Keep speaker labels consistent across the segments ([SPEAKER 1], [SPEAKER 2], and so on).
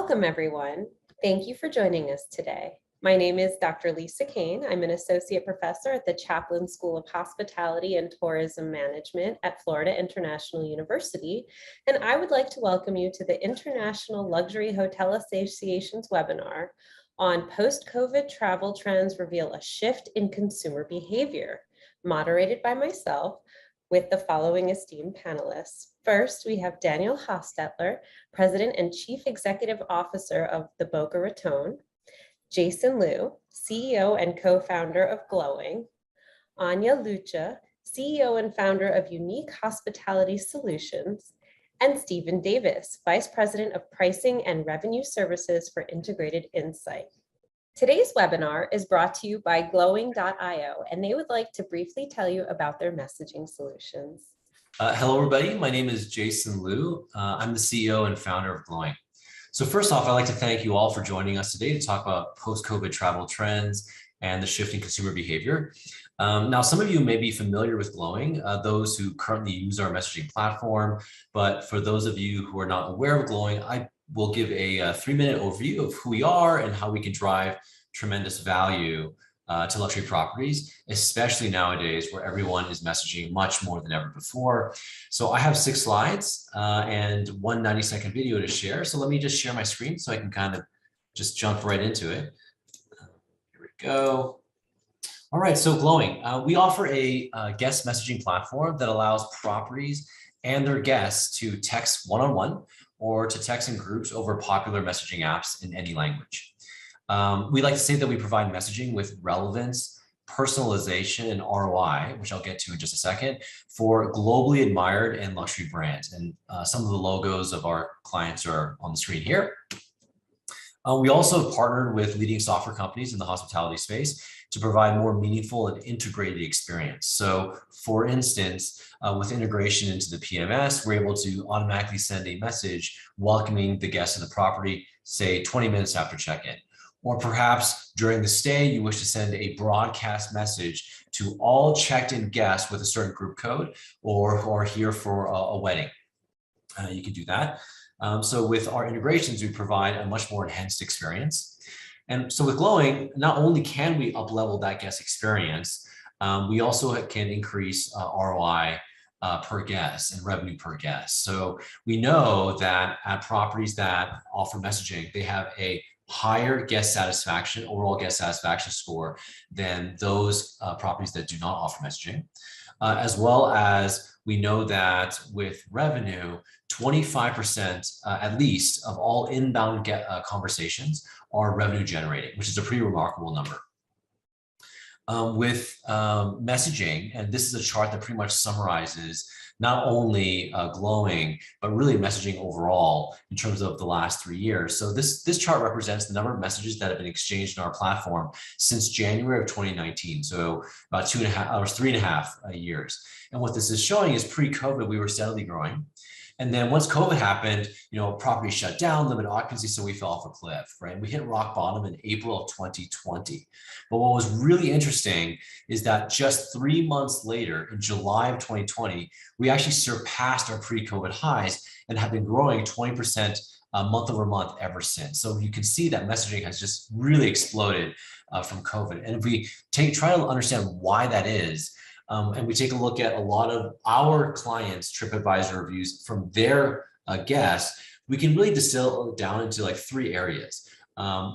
[SPEAKER 1] Welcome, everyone. Thank you for joining us today. My name is Dr. Lisa Cain. I'm an associate professor at the Chaplin School of Hospitality and Tourism Management at Florida International University, and I would like to welcome you to the International Luxury Hotel Association's webinar on Post-COVID Travel Trends Reveal a Shift in Consumer Behavior, moderated by myself, with the following esteemed panelists. First, we have Daniel Hostettler, President and Chief Executive Officer of the Boca Raton, Jasen Lew, CEO and co-founder of Glowing, Anja Luthje, CEO and founder of Unique Hospitality Solutions, and Stephen Davis, Vice President of Pricing and Revenue Services for Integrated Insight. Today's webinar is brought to you by glowing.io, and they would like to briefly tell you about their messaging solutions.
[SPEAKER 2] Hello, everybody. My name is Jasen Lew. I'm the CEO and founder of Glowing. So first off, I'd like to thank you all for joining us today to talk about post-COVID travel trends and the shift in consumer behavior. Now, some of you may be familiar with Glowing, those who currently use our messaging platform, but for those of you who are not aware of Glowing, I will give a 3-minute overview of who we are and how we can drive tremendous value to luxury properties, especially nowadays where everyone is messaging much more than ever before. So I have 6 slides and one 90-second video to share. So let me just share my screen so I can kind of just jump right into it. Here we go. All right, so Glowing, we offer a guest messaging platform that allows properties and their guests to text one-on-one or to text in groups over popular messaging apps in any language. We like to say that we provide messaging with relevance, personalization, and ROI, which I'll get to in just a second, for globally admired and luxury brands. And some of the logos of our clients are on the screen here. We also have partnered with leading software companies in the hospitality space to provide more meaningful and integrated experience. So for instance, with integration into the PMS, we're able to automatically send a message welcoming the guest to the property, say 20 minutes after check-in. Or perhaps during the stay, you wish to send a broadcast message to all checked-in guests with a certain group code or here for a wedding. You can do that. So with our integrations, we provide a much more enhanced experience. And so with Glowing, not only can we up-level that guest experience, we also can increase ROI per guest and revenue per guest. So we know that at properties that offer messaging, they have a higher guest satisfaction, overall guest satisfaction score than those properties that do not offer messaging, as well as we know that with revenue, 25% at least of all inbound conversations are revenue generating, which is a pretty remarkable number. With messaging, and this is a chart that pretty much summarizes not only Glowing, but really messaging overall in terms of the last 3 years. So this chart represents the number of messages that have been exchanged in our platform since January of 2019. So about 3.5 years. And what this is showing is pre-COVID, we were steadily growing. And then once COVID happened, property shut down, limited occupancy, so we fell off a cliff, right? We hit rock bottom in April of 2020. But what was really interesting is that just 3 months later, in July of 2020, we actually surpassed our pre-COVID highs and have been growing 20% month over month ever since. So you can see that messaging has just really exploded from COVID. And if we try to understand why that is, and we take a look at a lot of our clients' TripAdvisor reviews from their guests, we can really distill it down into like 3 areas.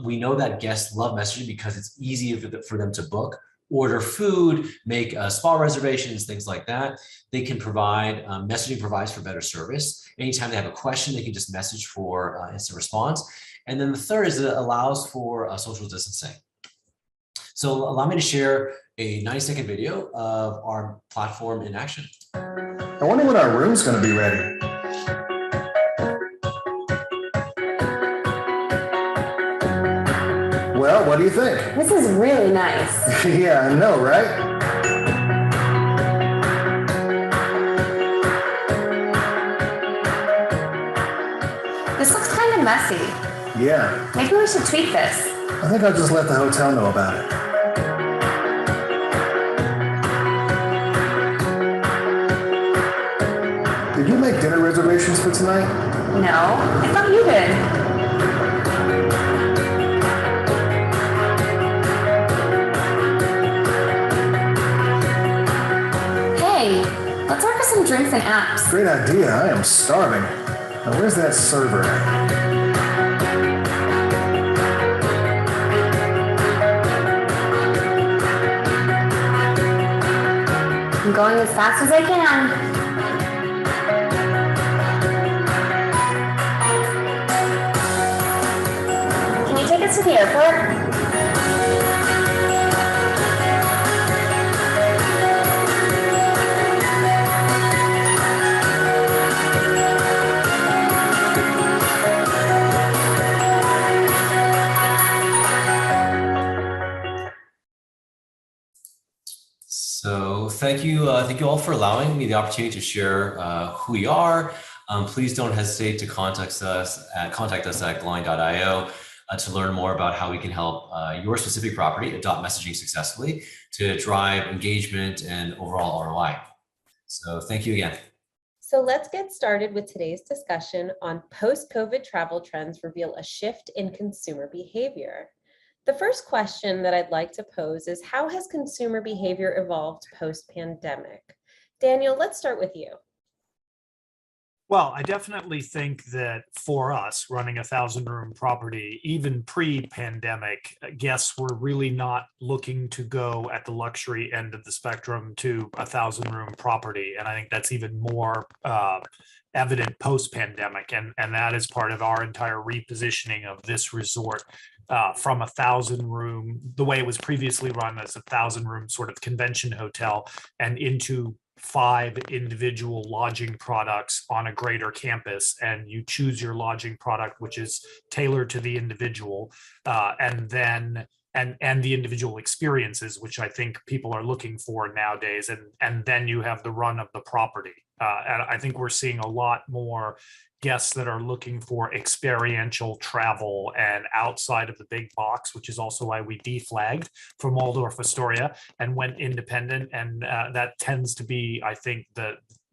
[SPEAKER 2] We know that guests love messaging because it's easy for them to book, order food, make spa reservations, things like that. They can provide, messaging provides for better service. Anytime they have a question, they can just message for instant response. And then the third is that it allows for social distancing. So allow me to share a 90-second video of our platform in action.
[SPEAKER 3] I wonder when our room's going to be ready. Well, what do you think?
[SPEAKER 4] This is really nice.
[SPEAKER 3] Yeah, I know, right?
[SPEAKER 4] This looks kind of messy.
[SPEAKER 3] Yeah.
[SPEAKER 4] Maybe we should tweak this.
[SPEAKER 3] I think I'll just let the hotel know about it. Did you make dinner reservations for tonight?
[SPEAKER 4] No, I thought you did.
[SPEAKER 3] great idea. I am starving. Now, where's that server at?
[SPEAKER 4] I'm going as fast as I can. Can you take us to the airport?
[SPEAKER 2] So thank you all for allowing me the opportunity to share who we are. Please don't hesitate to contact us at glowing.io to learn more about how we can help your specific property adopt messaging successfully to drive engagement and overall ROI. So thank you again.
[SPEAKER 1] So let's get started with today's discussion on post-COVID travel trends reveal a shift in consumer behavior. The first question that I'd like to pose is, how has consumer behavior evolved post-pandemic? Daniel, let's start with you.
[SPEAKER 5] Well, I definitely think that for us running a 1,000-room property, even pre-pandemic, guests were really not looking to go at the luxury end of the spectrum to a 1,000-room property. And I think that's even more evident post-pandemic. And that is part of our entire repositioning of this resort from a 1,000-room, the way it was previously run as a 1,000-room sort of convention hotel, and into 5 individual lodging products on a greater campus, and you choose your lodging product, which is tailored to the individual, and the individual experiences, which I think people are looking for nowadays, and then you have the run of the property. And I think we're seeing a lot more guests that are looking for experiential travel and outside of the big box, which is also why we deflagged from Waldorf Astoria and went independent. And that tends to be, I think,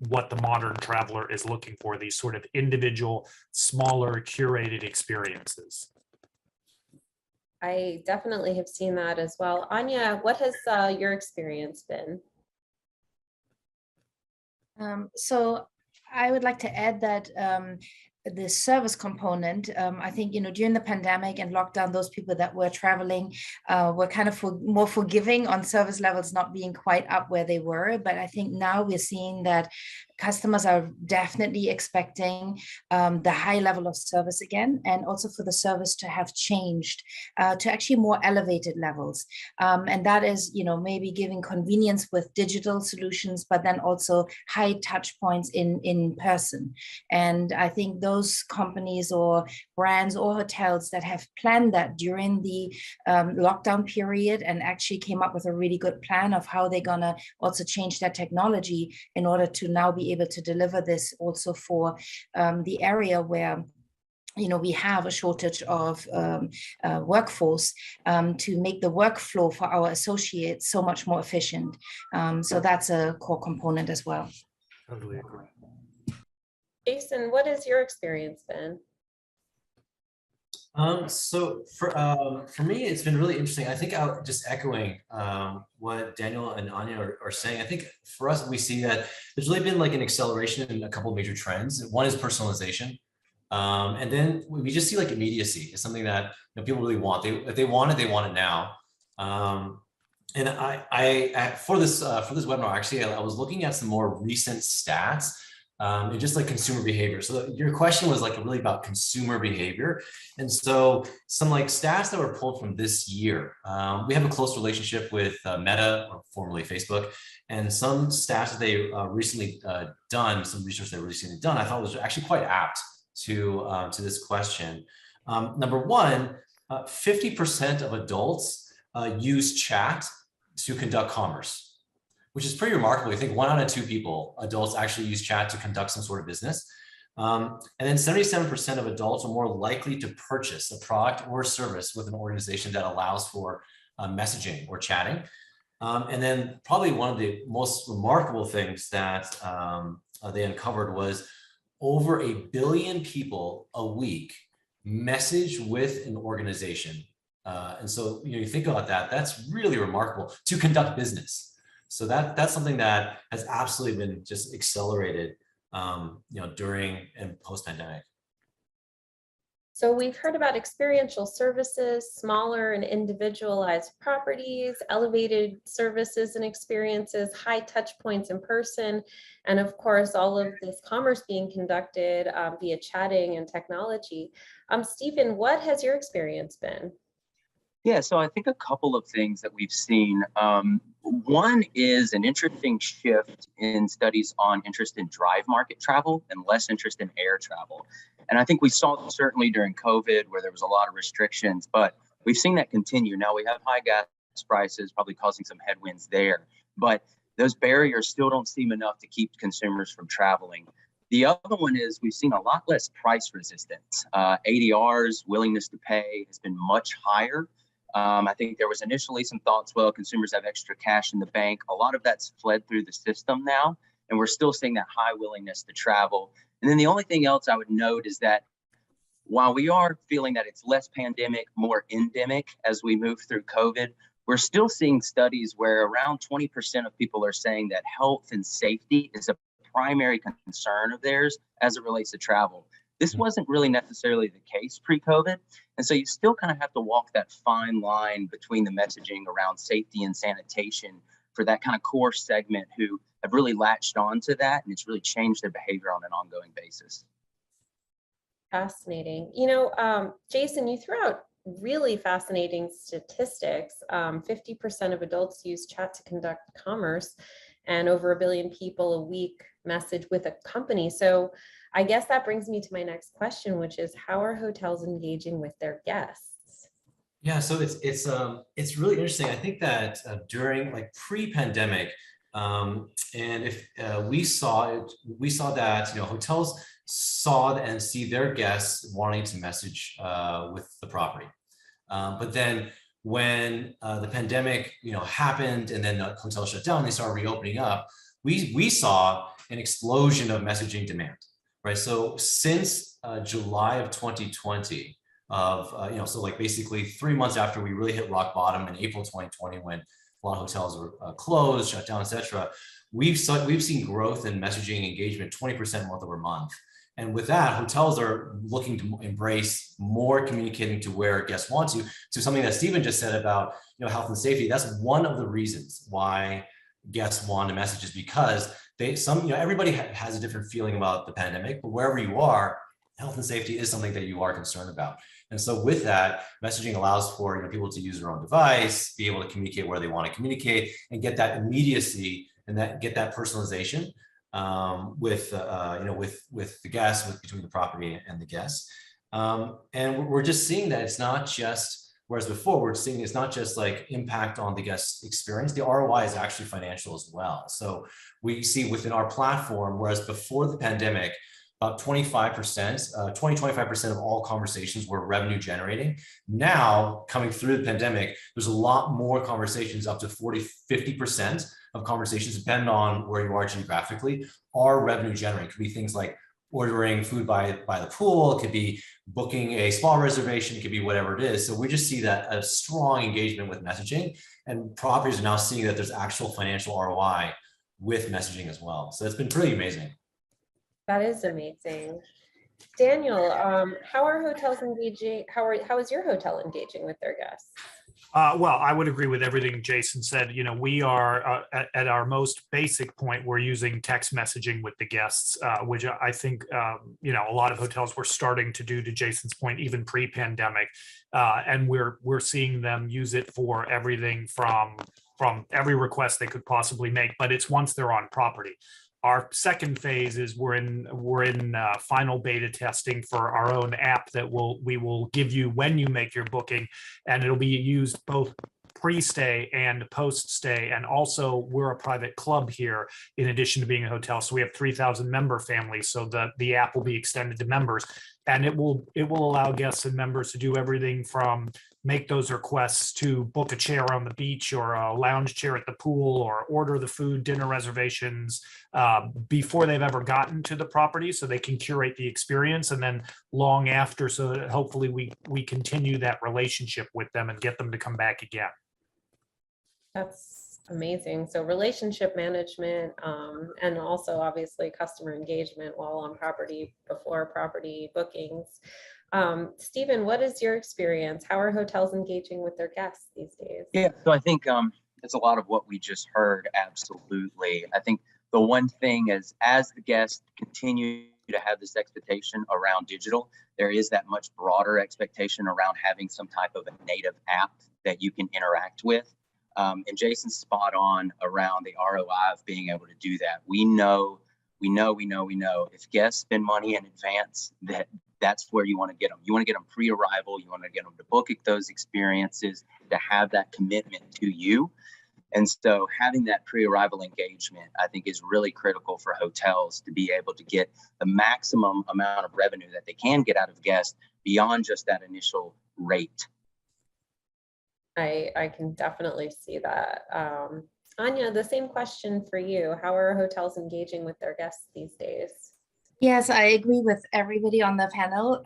[SPEAKER 5] what the modern traveler is looking for, these sort of individual, smaller, curated experiences.
[SPEAKER 1] I definitely have seen that as well. Anja, what has your experience been?
[SPEAKER 6] So I would like to add that the service component, I think, during the pandemic and lockdown, those people that were traveling were kind of more forgiving on service levels not being quite up where they were. But I think now we're seeing that customers are definitely expecting the high level of service again, and also for the service to have changed to actually more elevated levels. And that is, maybe giving convenience with digital solutions, but then also high touch points in person. And I think those companies or brands or hotels that have planned that during the lockdown period and actually came up with a really good plan of how they're gonna also change their technology in order to now be able to deliver this also for the area where we have a shortage of workforce, to make the workflow for our associates so much more efficient. So that's a core component as well.
[SPEAKER 5] Totally agree.
[SPEAKER 1] Jason, what has your experience been?
[SPEAKER 2] So for me, it's been really interesting. I think just echoing what Daniel and Anja are saying. I think for us, we see that there's really been like an acceleration in a couple of major trends. One is personalization. And then we just see like immediacy is something that people really want. If they want it now. And for this webinar, actually, I was looking at some more recent stats. And just like consumer behavior. So your question was like really about consumer behavior. And so some like stats that were pulled from this year. We have a close relationship with Meta, or formerly Facebook, and some stats that they recently done, some research they recently done, I thought was actually quite apt to this question. Number one, 50% of adults use chat to conduct commerce, which is pretty remarkable. I think 1 out of 2 people, adults, actually use chat to conduct some sort of business. And then 77% of adults are more likely to purchase a product or service with an organization that allows for messaging or chatting. And then probably one of the most remarkable things that they uncovered was over 1 billion people a week message with an organization. And so you think about that, that's really remarkable, to conduct business. So that's something that has absolutely been just accelerated during and post-pandemic.
[SPEAKER 1] So we've heard about experiential services, smaller and individualized properties, elevated services and experiences, high touch points in person, and of course, all of this commerce being conducted via chatting and technology. Stephen, what has your experience been?
[SPEAKER 7] Yeah, so I think a couple of things that we've seen. One is an interesting shift in studies on interest in drive market travel and less interest in air travel. And I think we saw certainly during COVID where there was a lot of restrictions, but we've seen that continue. Now we have high gas prices probably causing some headwinds there, but those barriers still don't seem enough to keep consumers from traveling. The other one is we've seen a lot less price resistance. ADRs, willingness to pay has been much higher. I think there was initially some thoughts, well, consumers have extra cash in the bank. A lot of that's fled through the system now, and we're still seeing that high willingness to travel. And then the only thing else I would note is that while we are feeling that it's less pandemic, more endemic as we move through COVID, we're still seeing studies where around 20% of people are saying that health and safety is a primary concern of theirs as it relates to travel. This wasn't really necessarily the case pre-COVID. And so you still kind of have to walk that fine line between the messaging around safety and sanitation for that kind of core segment who have really latched onto that, and it's really changed their behavior on an ongoing basis.
[SPEAKER 1] Fascinating. Jason, you threw out really fascinating statistics. 50% of adults use chat to conduct commerce, and over 1 billion people a week message with a company. So I guess that brings me to my next question, which is how are hotels engaging with their guests?
[SPEAKER 2] Yeah, so it's really interesting. I think that during pre-pandemic, and if we saw that hotels saw and see their guests wanting to message with the property, but then when the pandemic happened and then the hotels shut down, they started reopening up. We saw an explosion of messaging demand. Right. So since July of 2020, basically 3 months after we really hit rock bottom in April 2020, when a lot of hotels were closed, shut down, et cetera, we've seen growth in messaging engagement 20% month over month. And with that, hotels are looking to embrace more communicating to where guests want to something that Stephen just said about health and safety. That's one of the reasons why guests want a message, is because everybody has a different feeling about the pandemic, but wherever you are, health and safety is something that you are concerned about. And so with that, messaging allows for people to use their own device, be able to communicate where they want to communicate, and get that immediacy and get that personalization with the guests, between the property and the guests. And we're just seeing that it's not just, whereas before we're seeing it's not just like impact on the guest experience, the ROI is actually financial as well. So we see within our platform, whereas before the pandemic, about 25% of all conversations were revenue generating. Now, coming through the pandemic, there's a lot more conversations, up to 50% of conversations, depending on where you are geographically, are revenue generating. It could be things like ordering food by the pool, it could be booking a spa reservation, it could be whatever it is. So we just see that a strong engagement with messaging, and properties are now seeing that there's actual financial ROI with messaging as well. So it's been pretty amazing.
[SPEAKER 1] That is amazing. Daniel, how are hotels engaging? How is your hotel engaging with their guests?
[SPEAKER 5] Well, I would agree with everything Jason said. We are at our most basic point, we're using text messaging with the guests, which I think, a lot of hotels were starting to do, to Jason's point, even pre-pandemic. And we're seeing them use it for everything from every request they could possibly make, but it's once they're on property. Our second phase is we're in final beta testing for our own app that we will give you when you make your booking, and it'll be used both pre-stay and post-stay. And also, we're a private club here in addition to being a hotel, so we have 3,000 member families. So the app will be extended to members, and it will allow guests and members to do everything from make those requests to book a chair on the beach or a lounge chair at the pool, or order the food, dinner reservations before they've ever gotten to the property, so they can curate the experience, and then long after, so that hopefully we continue that relationship with them and get them to come back again.
[SPEAKER 1] That's Amazing. So relationship management, and also obviously customer engagement while on property, before property bookings. Stephen, what is your experience? How are hotels engaging with their guests these days?
[SPEAKER 7] Yeah, so I think it's a lot of what we just heard. Absolutely. I think the one thing is, as the guests continue to have this expectation around digital, there is that much broader expectation around having some type of a native app that you can interact with. And Jason's spot on around the ROI of being able to do that. We know if guests spend money in advance, that's where you want to get them. You want to get them pre-arrival. You want to get them to book those experiences, to have that commitment to you. And so having that pre-arrival engagement, I think, is really critical for hotels to be able to get the maximum amount of revenue that they can get out of guests beyond just that initial rate.
[SPEAKER 1] I can definitely see that. Anja, the same question for you. How are hotels engaging with their guests these days?
[SPEAKER 6] Yes, I agree with everybody on the panel.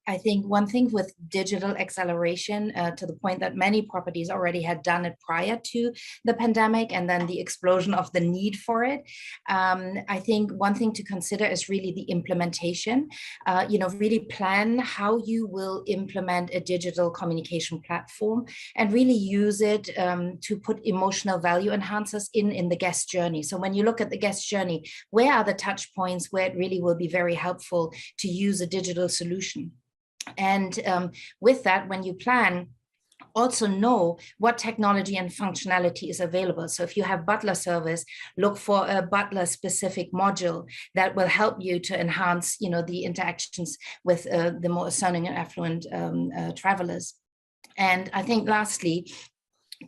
[SPEAKER 6] I think one thing with digital acceleration, to the point that many properties already had done it prior to the pandemic and then the explosion of the need for it. I think one thing to consider is really the implementation. Really plan how you will implement a digital communication platform and really use it to put emotional value enhancers in the guest journey. So when you look at the guest journey, where are the touch points where it really will be very helpful to use a digital solution? And with that, when you plan, also know what technology and functionality is available. So if you have butler service, look for a butler specific module that will help you to enhance, the interactions with the more discerning and affluent travelers. And I think lastly,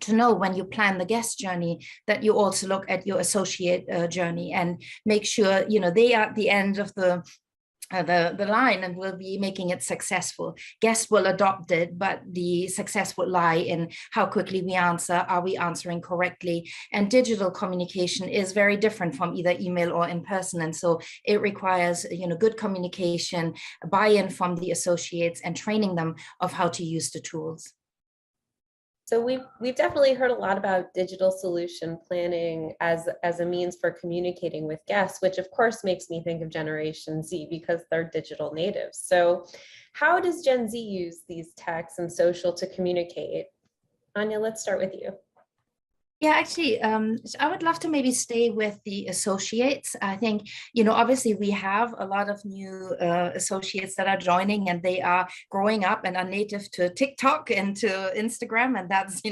[SPEAKER 6] to know when you plan the guest journey that you also look at your associate journey and make sure, they are at the end of the line and will be making it successful. Guests will adopt it, but the success would lie in how quickly we answer. Are we answering correctly? And digital communication is very different from either email or in person. And so it requires, good communication, buy-in from the associates and training them of how to use the tools.
[SPEAKER 1] So we've definitely heard a lot about digital solution planning as a means for communicating with guests, which of course makes me think of Generation Z because they're digital natives. So how does Gen Z use these techs and social to communicate? Anja, let's start with you.
[SPEAKER 6] Yeah, actually, I would love to maybe stay with the associates. I think, obviously we have a lot of new associates that are joining and they are growing up and are native to TikTok and to Instagram. And that's,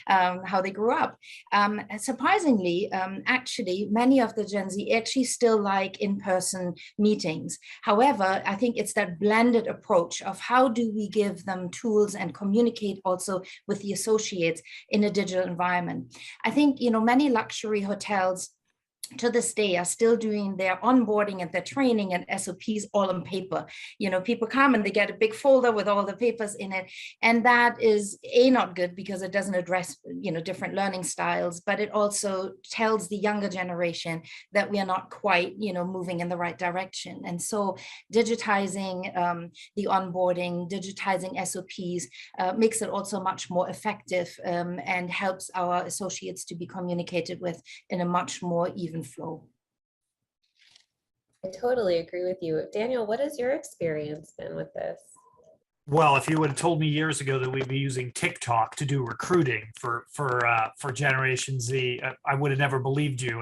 [SPEAKER 6] how they grew up. And surprisingly, actually, many of the Gen Z actually still like in-person meetings. However, I think it's that blended approach of how do we give them tools and communicate also with the associates in a digital environment. I think, many luxury hotels to this day are still doing their onboarding and their training and SOPs all on paper. People come and they get a big folder with all the papers in it. And that is not good because it doesn't address, different learning styles, but it also tells the younger generation that we are not quite, moving in the right direction. And so digitizing the onboarding, digitizing SOPs makes it also much more effective and helps our associates to be communicated with in a much more even flow.
[SPEAKER 1] I totally agree with you. Daniel, what has your experience been with this?
[SPEAKER 5] Well, if you would have told me years ago that we'd be using TikTok to do recruiting for Generation Z, I would have never believed you.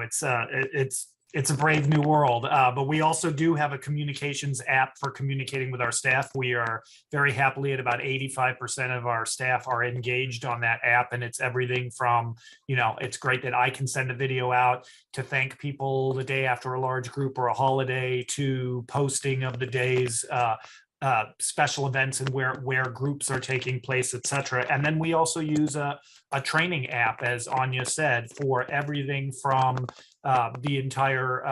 [SPEAKER 5] It's a brave new world, but we also do have a communications app for communicating with our staff. We are very happily at about 85% of our staff are engaged on that app, and it's everything from, it's great that I can send a video out to thank people the day after a large group or a holiday, to posting of the day's special events and where groups are taking place, etc. And then we also use a training app, as Anja said, for everything from the entire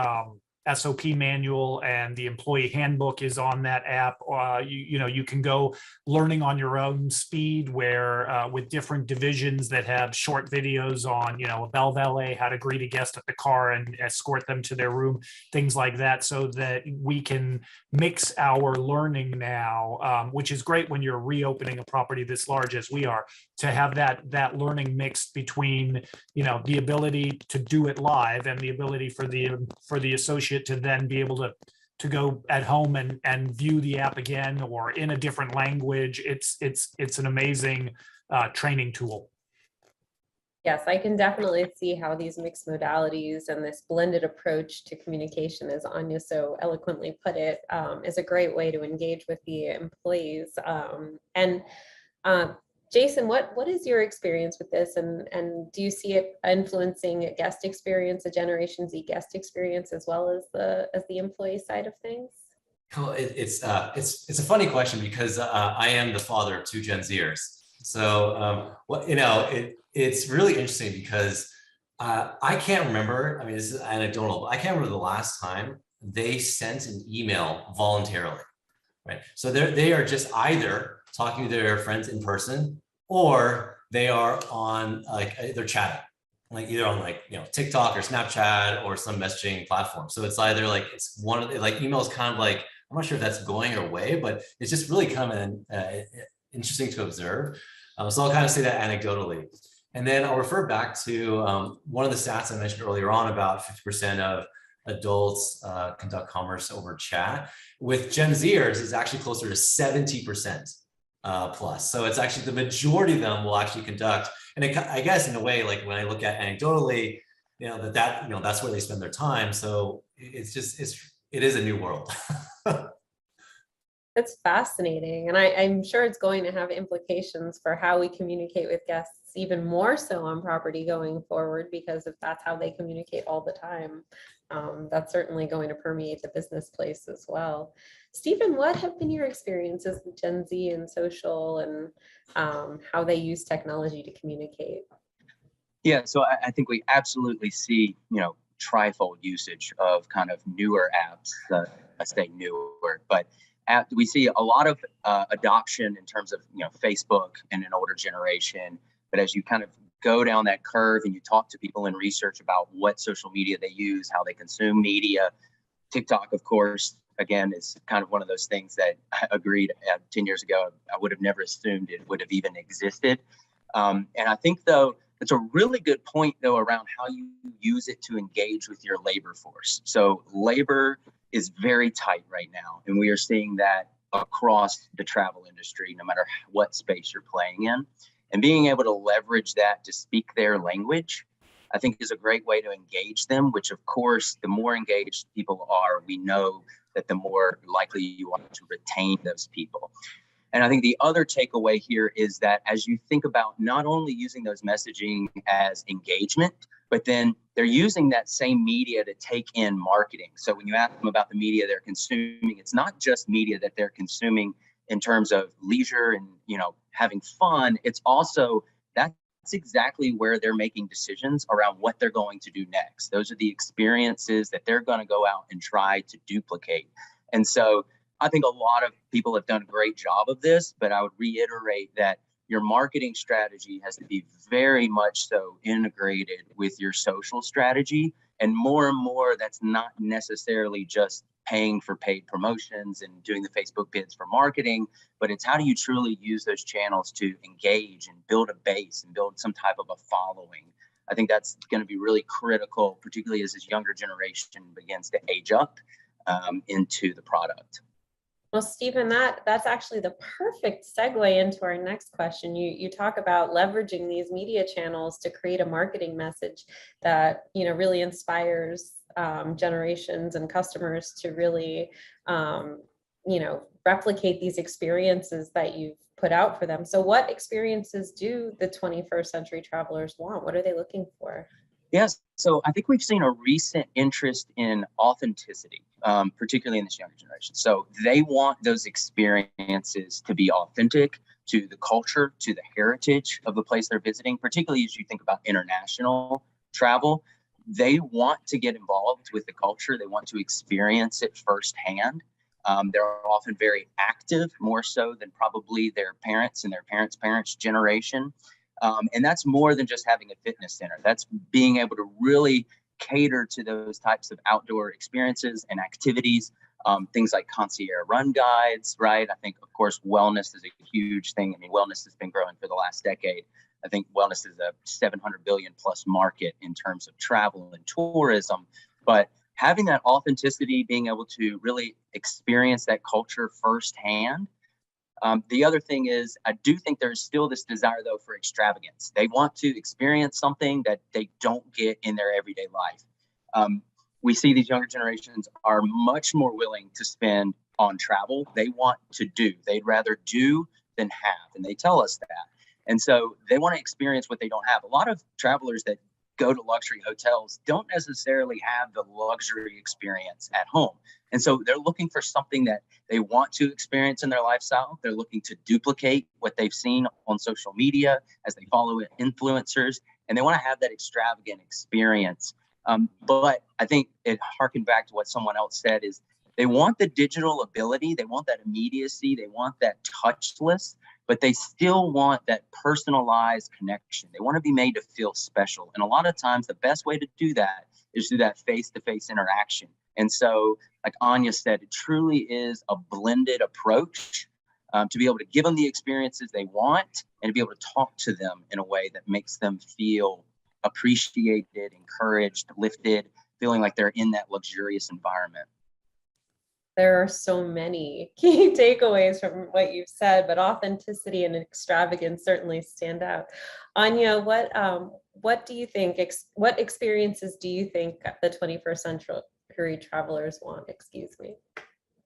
[SPEAKER 5] SOP manual and the employee handbook is on that app. You can go learning on your own speed where with different divisions that have short videos on, a bell valet, how to greet a guest at the car and escort them to their room, things like that, so that we can mix our learning now, which is great when you're reopening a property this large as we are, to have that learning mixed between, the ability to do it live and the ability for the associate to then be able to go at home and view the app again or in a different language. It's an amazing training tool.
[SPEAKER 1] Yes, I can definitely see how these mixed modalities and this blended approach to communication, as Anja so eloquently put it, is a great way to engage with the employees. Jasen, what is your experience with this, and do you see it influencing a guest experience, a Generation Z guest experience, as well as the employee side of things?
[SPEAKER 2] Well, it's a funny question because I am the father of 2 Gen Zers. So it's really interesting because I can't remember. I mean, this is anecdotal, but I can't remember the last time they sent an email voluntarily, right? So they are just either talking to their friends in person, or they are on they're chatting, either on TikTok or Snapchat or some messaging platform. So it's either it's one of the email is kind of I'm not sure if that's going away, but it's just really kind of interesting to observe. So I'll kind of say that anecdotally. And then I'll refer back to one of the stats I mentioned earlier on about 50% of adults conduct commerce over chat. With Gen Zers, it's actually closer to 70% plus. So it's actually the majority of them will actually conduct. And I guess in a way, when I look at anecdotally, that's where they spend their time. So it is a new world.
[SPEAKER 1] That's fascinating. And I'm sure it's going to have implications for how we communicate with guests even more so on property going forward, because if that's how they communicate all the time, that's certainly going to permeate the business place as well. Stephen, what have been your experiences with Gen Z and social and how they use technology to communicate?
[SPEAKER 7] Yeah, so I think we absolutely see, trifold usage of kind of newer apps. I say newer, but we see a lot of adoption in terms of Facebook and an older generation. But as you kind of go down that curve and you talk to people in research about what social media they use, how they consume media, TikTok, of course, again, is kind of one of those things that I agreed 10 years ago, I would have never assumed it would have even existed. And I think, though, it's a really good point, though, around how you use it to engage with your labor force. So labor is very tight right now, and we are seeing that across the travel industry, no matter what space you're playing in. And being able to leverage that to speak their language, I think, is a great way to engage them, which, of course, the more engaged people are, we know that the more likely you are to retain those people. And I think the other takeaway here is that as you think about not only using those messaging as engagement, but then they're using that same media to take in marketing. So when you ask them about the media they're consuming, it's not just media that they're consuming in terms of leisure and, having fun. It's also that's exactly where they're making decisions around what they're going to do next. Those are the experiences that they're going to go out and try to duplicate. And so I think a lot of people have done a great job of this, but I would reiterate that your marketing strategy has to be very much so integrated with your social strategy. And more, that's not necessarily just paying for paid promotions and doing the Facebook bids for marketing, but it's how do you truly use those channels to engage and build a base and build some type of a following. I think that's going to be really critical, particularly as this younger generation begins to age up into the product.
[SPEAKER 1] Well, Stephen, that's actually the perfect segue into our next question. You talk about leveraging these media channels to create a marketing message that really inspires generations and customers to really replicate these experiences that you've put out for them. So what experiences do the 21st century travelers want? What are they looking for?
[SPEAKER 7] Yes, so I think we've seen a recent interest in authenticity, particularly in this younger generation. So they want those experiences to be authentic to the culture, to the heritage of the place they're visiting, particularly as you think about international travel. They want to get involved with the culture. They want to experience it firsthand. They're often very active, more so than probably their parents and their parents' generation. And that's more than just having a fitness center. That's being able to really cater to those types of outdoor experiences and activities. Things like concierge run guides, right? I think, of course, wellness is a huge thing. I mean, wellness has been growing for the last decade. I think wellness is a 700 billion plus market in terms of travel and tourism. But having that authenticity, being able to really experience that culture firsthand. The other thing is, I do think there's still this desire, though, for extravagance. They want to experience something that they don't get in their everyday life. We see these younger generations are much more willing to spend on travel. They want to do. They'd rather do than have, and they tell us that. And so they want to experience what they don't have. A lot of travelers that go to luxury hotels don't necessarily have the luxury experience at home. And so they're looking for something that they want to experience in their lifestyle. They're looking to duplicate what they've seen on social media as they follow influencers, and they want to have that extravagant experience. But I think it harkened back to what someone else said is they want the digital ability, they want that immediacy, they want that touchless, but they still want that personalized connection. They want to be made to feel special. And a lot of times the best way to do that is through that face-to-face interaction. And so, like Anja said, it truly is a blended approach to be able to give them the experiences they want and to be able to talk to them in a way that makes them feel appreciated, encouraged, lifted, feeling like they're in that luxurious environment.
[SPEAKER 1] There are so many key takeaways from what you've said, but authenticity and extravagance certainly stand out. Anja, what do you think, what experiences do you think the 21st century travelers want? Excuse me.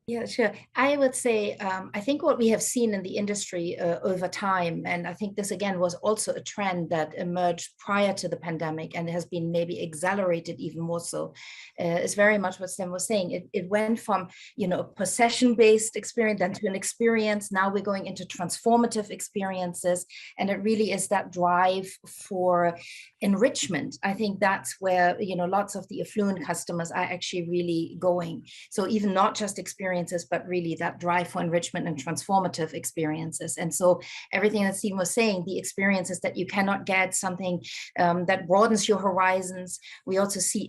[SPEAKER 6] Yeah, sure. I would say, I think what we have seen in the industry over time, and I think this again was also a trend that emerged prior to the pandemic and has been maybe accelerated even more so, is very much what Stem was saying. It went from, a possession-based experience then to an experience. Now we're going into transformative experiences, and it really is that drive for enrichment. I think that's where, lots of the affluent customers are actually really going. So even not just experiences, but really that drive for enrichment and transformative experiences. And so everything that Steve was saying, the experiences that you cannot get, something that broadens your horizons. We also see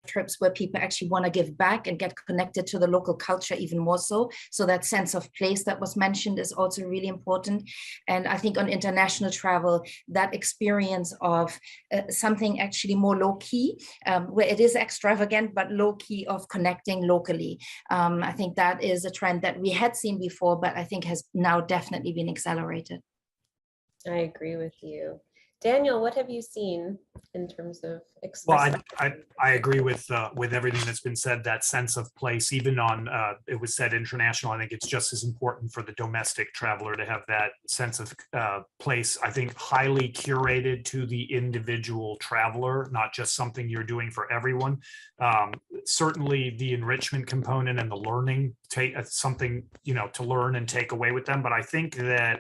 [SPEAKER 6] trips where people actually want to give back and get connected to the local culture even more so. So that sense of place that was mentioned is also really important. And I think on international travel, that experience of something actually more low key, where it is extravagant, but low key of connecting locally. I think that is a trend that we had seen before, but I think has now definitely been accelerated.
[SPEAKER 1] I agree with you. Daniel, what have you seen in terms of
[SPEAKER 5] Well, I agree with everything that's been said. That sense of place, even on it was said international. I think it's just as important for the domestic traveler to have that sense of place. I think highly curated to the individual traveler, not just something you're doing for everyone. Certainly, the enrichment component and the learning something to learn and take away with them. But I think that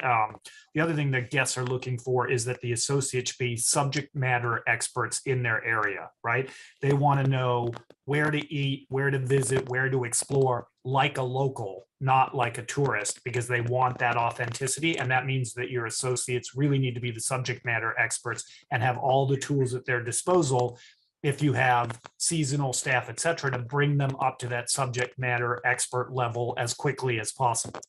[SPEAKER 5] the other thing that guests are looking for is that the associates be subject matter experts in their area, right? They want to know where to eat, where to visit, where to explore, like a local, not like a tourist, because they want that authenticity. And that means that your associates really need to be the subject matter experts and have all the tools at their disposal, if you have seasonal staff, et cetera, to bring them up to that subject matter expert level as quickly as possible.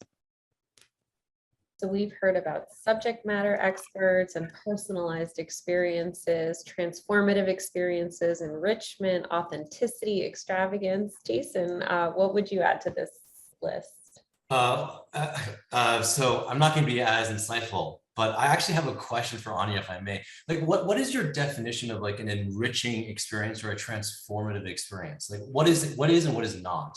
[SPEAKER 1] So we've heard about subject matter experts and personalized experiences, transformative experiences, enrichment, authenticity, extravagance. Jason, what would you add to this list?
[SPEAKER 2] So I'm not going to be as insightful, but I actually have a question for Anja, if I may. Like, what is your definition of like an enriching experience or a transformative experience? Like, what is it? What is and what is not?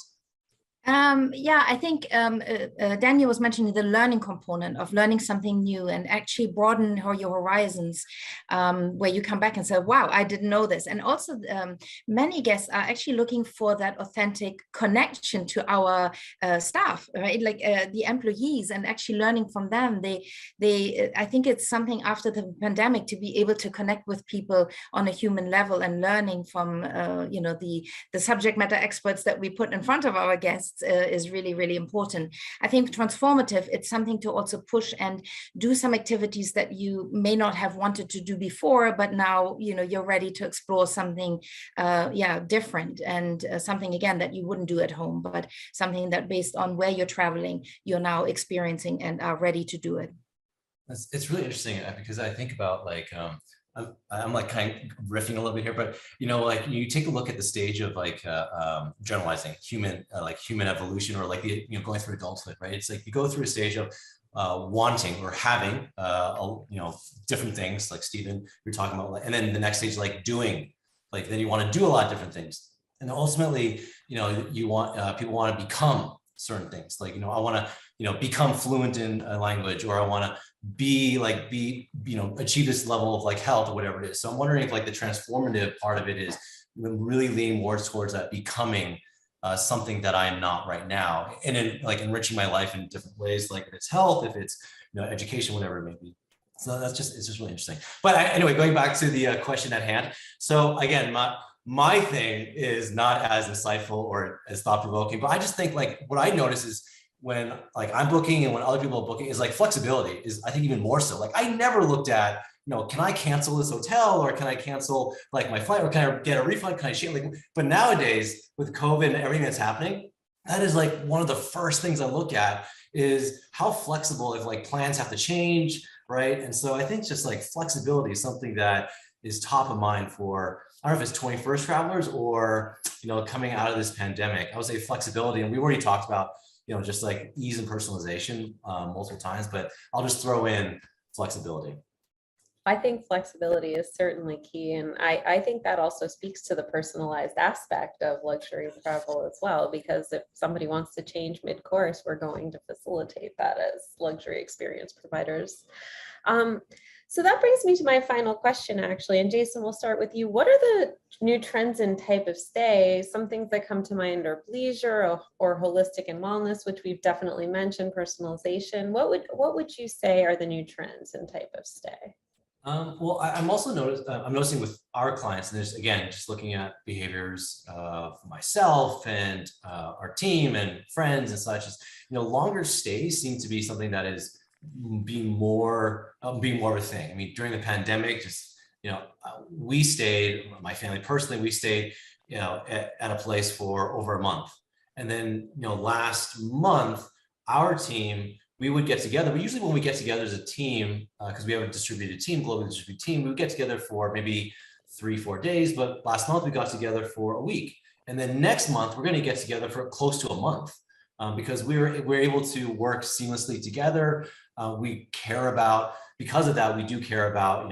[SPEAKER 6] Yeah, I think Daniel was mentioning the learning component of learning something new and actually broaden your horizons, where you come back and say, wow, I didn't know this. And also many guests are actually looking for that authentic connection to our staff, right? Like the employees, and actually learning from them. I think it's something after the pandemic to be able to connect with people on a human level and learning from, the subject matter experts that we put in front of our guests is really, really important. I think transformative, it's something to also push and do some activities that you may not have wanted to do before, but now, you're ready to explore something, different, and something, again, that you wouldn't do at home, but something that based on where you're traveling, you're now experiencing and are ready to do it.
[SPEAKER 2] It's really interesting because I think about like, I'm like kind of riffing a little bit here, but like you take a look at the stage of like generalizing human evolution, or like the going through adulthood, right? It's like you go through a stage of wanting or having different things, like Stephen you're talking about, and then the next stage like doing, like then you want to do a lot of different things, and ultimately you want people want to become certain things, like I want to become fluent in a language, or I want to achieve this level of like health or whatever it is. So I'm wondering if like the transformative part of it is really leaning more towards that becoming something that I am not right now, and then like enriching my life in different ways, like if it's health, if it's education, whatever it may be. So it's just really interesting. But anyway, going back to the question at hand. So again, my thing is not as insightful or as thought-provoking, but I just think like what I notice is when like I'm booking and when other people are booking is like flexibility is, I think, even more so. Like I never looked at, can I cancel this hotel, or can I cancel like my flight, or can I get a refund? Can I share? Like, but nowadays with COVID and everything that's happening, that is like one of the first things I look at is how flexible, if like plans have to change, right? And so I think just like flexibility is something that is top of mind for, I don't know if it's 21st travelers or, coming out of this pandemic. I would say flexibility, and we already talked about, just like ease and personalization multiple times, but I'll just throw in flexibility.
[SPEAKER 1] I think flexibility is certainly key. And I think that also speaks to the personalized aspect of luxury travel as well, because if somebody wants to change mid-course, we're going to facilitate that as luxury experience providers. So that brings me to my final question, actually. And Jason, we'll start with you. What are the new trends in type of stay? Some things that come to mind are leisure or holistic and wellness, which we've definitely mentioned, personalization. What would you say are the new trends in type of stay?
[SPEAKER 2] Well, I'm also noticing with our clients, and there's, again, just looking at behaviors for myself and our team and friends and such, is, longer stays seem to be something that is being more of a thing. I mean, during the pandemic, just, we stayed, my family personally, we stayed, at a place for over a month. And then, last month, our team, we would get together. But usually when we get together as a team, because we have a distributed team, globally distributed team, we would get together for maybe 3-4 days. But last month we got together for a week. And then next month, we're going to get together for close to a month, because we're able to work seamlessly together. We care about, because of that, we do care about,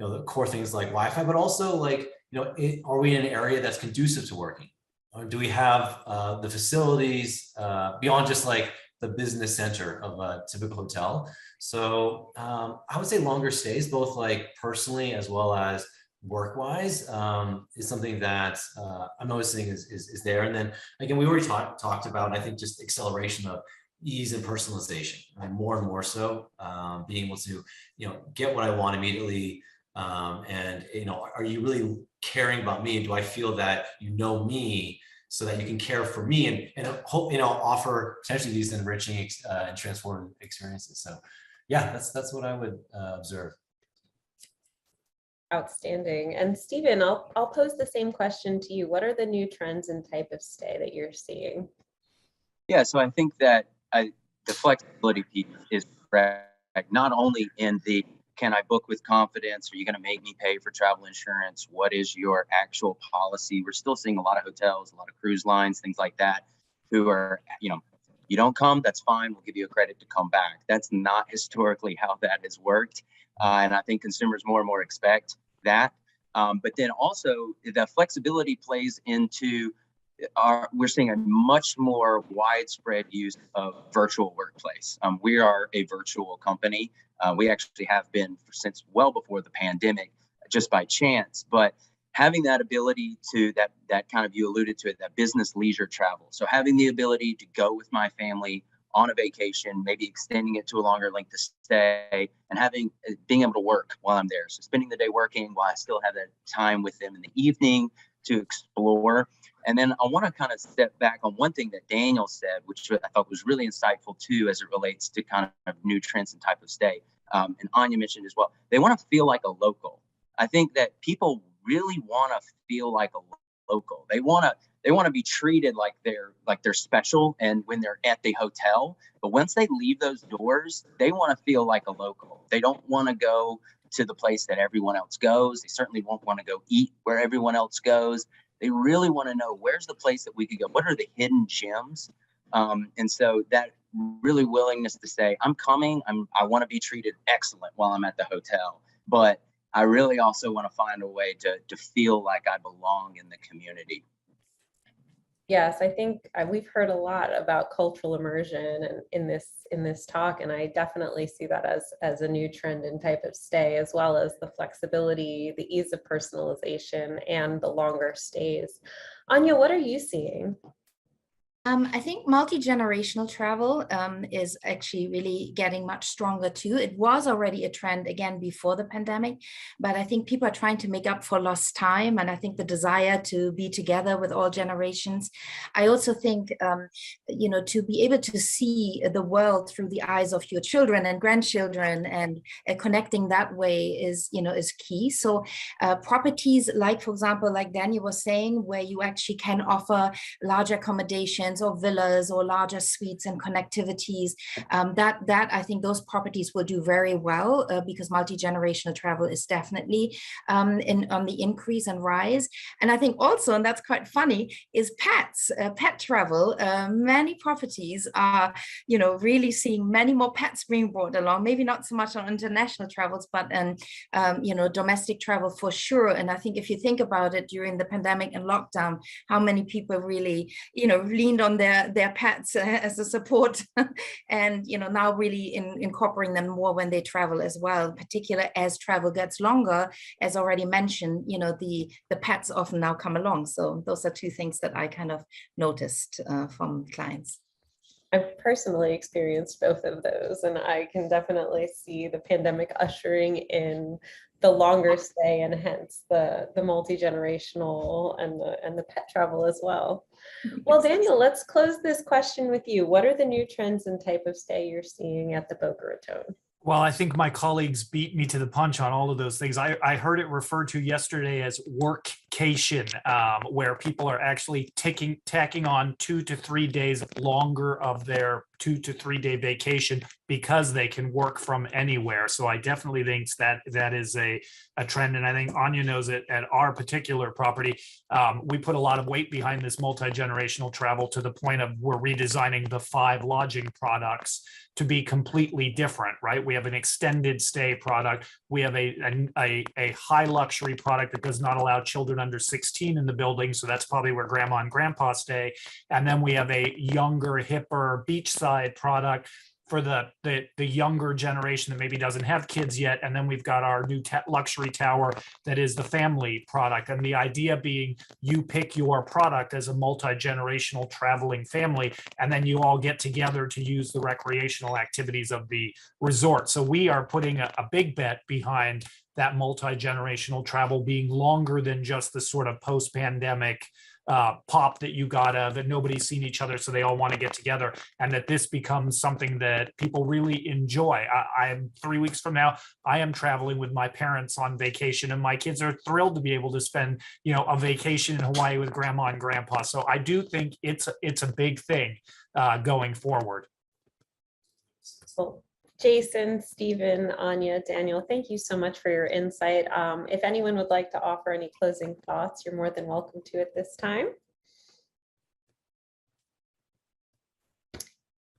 [SPEAKER 2] the core things like Wi-Fi, but also like, are we in an area that's conducive to working? Or do we have the facilities beyond just like the business center of a typical hotel? So I would say longer stays, both like personally as well as work-wise, is something that I'm noticing is there. And then again, we already talked about, I think, just acceleration of ease and personalization, and more so, being able to get what I want immediately, and are you really caring about me, and do I feel that me, so that you can care for me and hope, offer potentially these enriching and transformative experiences. So yeah, that's what I would observe.
[SPEAKER 1] Outstanding. And Stephen, I'll pose the same question to you. What are the new trends and type of stay that you're seeing?
[SPEAKER 7] Yeah, so I think that the flexibility piece is correct, not only in the, can I book with confidence? Are you going to make me pay for travel insurance? What is your actual policy? We're still seeing a lot of hotels, a lot of cruise lines, things like that, who are, you don't come, that's fine. We'll give you a credit to come back. That's not historically how that has worked. And I think consumers more and more expect that. But then also the flexibility plays into we're seeing a much more widespread use of virtual workplace. We are a virtual company. We actually have been since well before the pandemic, just by chance. But having that ability to that kind of, you alluded to it, that business leisure travel. So having the ability to go with my family on a vacation, maybe extending it to a longer length of stay, and being able to work while I'm there. So spending the day working while I still have that time with them in the evening to explore. And then I want to kind of step back on one thing that Daniel said, which I thought was really insightful too, as it relates to kind of new trends and type of stay. And Anja mentioned as well, they want to feel like a local. I think that people really want to feel like a local. They want to be treated like they're special, and when they're at the hotel. But once they leave those doors, they want to feel like a local. They don't want to go to the place that everyone else goes. They certainly won't want to go eat where everyone else goes. They really want to know, where's the place that we could go? What are the hidden gems? And so that really willingness to say, I'm coming, I want to be treated excellent while I'm at the hotel, but I really also want to find a way to feel like I belong in the community.
[SPEAKER 1] Yes, I think we've heard a lot about cultural immersion and in this talk, and I definitely see that as a new trend in type of stay, as well as the flexibility, the ease of personalization, and the longer stays. Anja, what are you seeing?
[SPEAKER 6] I think multi-generational travel is actually really getting much stronger too. It was already a trend again before the pandemic, but I think people are trying to make up for lost time. And I think the desire to be together with all generations. I also think, to be able to see the world through the eyes of your children and grandchildren and connecting that way is key. So properties like, for example, like Daniel was saying, where you actually can offer large accommodations or villas or larger suites and connectivities, that I think those properties will do very well because multi-generational travel is definitely on the increase and rise. And I think also, and that's quite funny, is pets, pet travel. Many properties are, really seeing many more pets being brought along, maybe not so much on international travels, but domestic travel for sure. And I think if you think about it, during the pandemic and lockdown, how many people really, leaned on their pets as a support and now really incorporating them more when they travel as well, particularly as travel gets longer. As already mentioned, the pets often now come along. So those are two things that I kind of noticed from clients.
[SPEAKER 1] I've personally experienced both of those, and I can definitely see the pandemic ushering in the longer stay and hence the multi-generational and the pet travel as well. Well, Daniel, let's close this question with you. What are the new trends and type of stay you're seeing at the Boca Raton?
[SPEAKER 5] Well, I think my colleagues beat me to the punch on all of those things. I heard it referred to yesterday as workcation, where people are actually tacking on 2 to 3 days longer of their 2 to 3 day vacation because they can work from anywhere. So I definitely think that is a trend. And I think Anja knows it at our particular property. We put a lot of weight behind this multi-generational travel to the point of we're redesigning the 5 lodging products to be completely different, right? We have an extended stay product. We have a high luxury product that does not allow children under 16 in the building. So that's probably where grandma and grandpa stay. And then we have a younger, hipper beachside product for the younger generation that maybe doesn't have kids yet. And then we've got our new luxury tower that is the family product. And the idea being you pick your product as a multi-generational traveling family, and then you all get together to use the recreational activities of the resort. So we are putting a big bet behind that multi-generational travel being longer than just the sort of post-pandemic pop that you got that nobody's seen each other, so they all want to get together, and that this becomes something that people really enjoy. I am 3 weeks from now, I am traveling with my parents on vacation, and my kids are thrilled to be able to spend, a vacation in Hawaii with grandma and grandpa. So I do think it's a big thing going forward.
[SPEAKER 1] Well, Jasen, Stephen, Anja, Daniel, thank you so much for your insight. If anyone would like to offer any closing thoughts, you're more than welcome to at this time.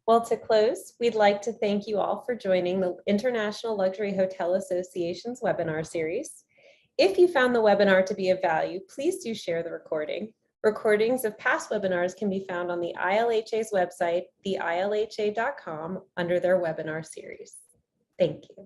[SPEAKER 1] Well, to close, we'd like to thank you all for joining the International Luxury Hotel Association's webinar series. If you found the webinar to be of value, please do share the recording. Recordings of past webinars can be found on the ILHA's website, theilha.com, under their webinar series. Thank you.